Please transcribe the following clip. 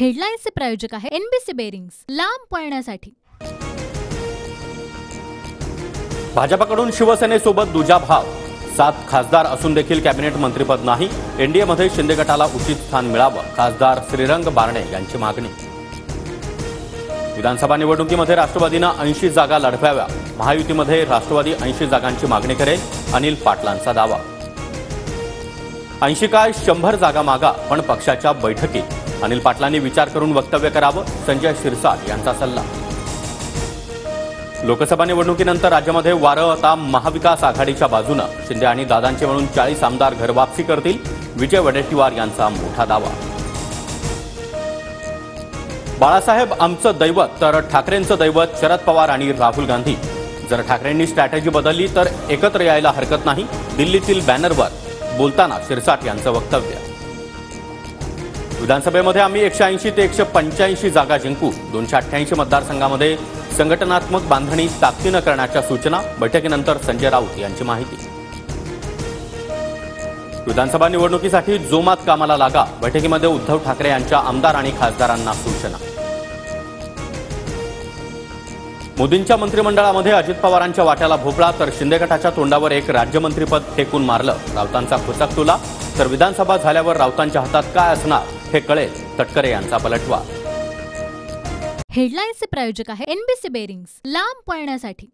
हेडलाईन्सचे प्रायोजक आहे NBC bearings, लांब पळण्यासाठी। भाजपकडून शिवसेनेसोबत दुजाभाव, 7 खासदार असून देखील कॅबिनेट मंत्रिपद नाही। एनडीएमध्ये शिंदे गटाला उचित स्थान मिळावं, खासदार श्रीरंग बारणे यांची मागणी। विधानसभा निवडणुकीमध्ये राष्ट्रवादीनं 80 जागा लढवाव्या, महायुतीमध्ये राष्ट्रवादी 80 जागांची मागणी करेल, अनिल पाटलांचा दावा। 80 काय 100 जागा मागा, पण पक्षाच्या बैठकीत अनिल पाटलांनी विचार करून वक्तव्य करावं, संजय शिरसाट यांचा सल्ला। लोकसभा निवडणुकीनंतर राज्यामध्ये वारं आता महाविकास आघाडीच्या बाजूनं, शिंदे आणि दादांचे म्हणून 40 आमदार घरवापसी करतील, विजय वडेट्टीवार यांचा मोठा दावा। बाळासाहेब आमचं दैवत तर ठाकरेंचं दैवत शरद पवार आणि राहुल गांधी। जर ठाकरेंनी स्ट्रॅटेजी बदलली तर एकत्र यायला हरकत नाही, दिल्लीतील बॅनरवर बोलताना शिरसाट यांचं वक्तव्य। विधानसभेमध्ये आम्ही 180 ते 185 जागा जिंकू, 288 मतदारसंघामध्ये संघटनात्मक बांधणी ताकदीनं करण्याच्या सूचना, बैठकीनंतर संजय राऊत यांची माहिती। विधानसभा निवडणुकीसाठी जोमात कामाला लागा, बैठकीमध्ये उद्धव ठाकरे यांच्या आमदार आणि खासदारांना सूचना। मोदींच्या मंत्रिमंडळामध्ये अजित पवारांच्या वाट्याला भोपळा, तर शिंदे गटाच्या तोंडावर एक राज्यमंत्रीपद फेकून मारलं, राऊतांचा खुचक तुला। तर विधानसभा झाल्यावर राऊतांच्या हातात काय असणार हे कळेल, तटकरे यांचा पलटवार। हेडलाईन्सचे प्रायोजक आहे एनबीसी बेरिंग्स, लांब पळण्यासाठी।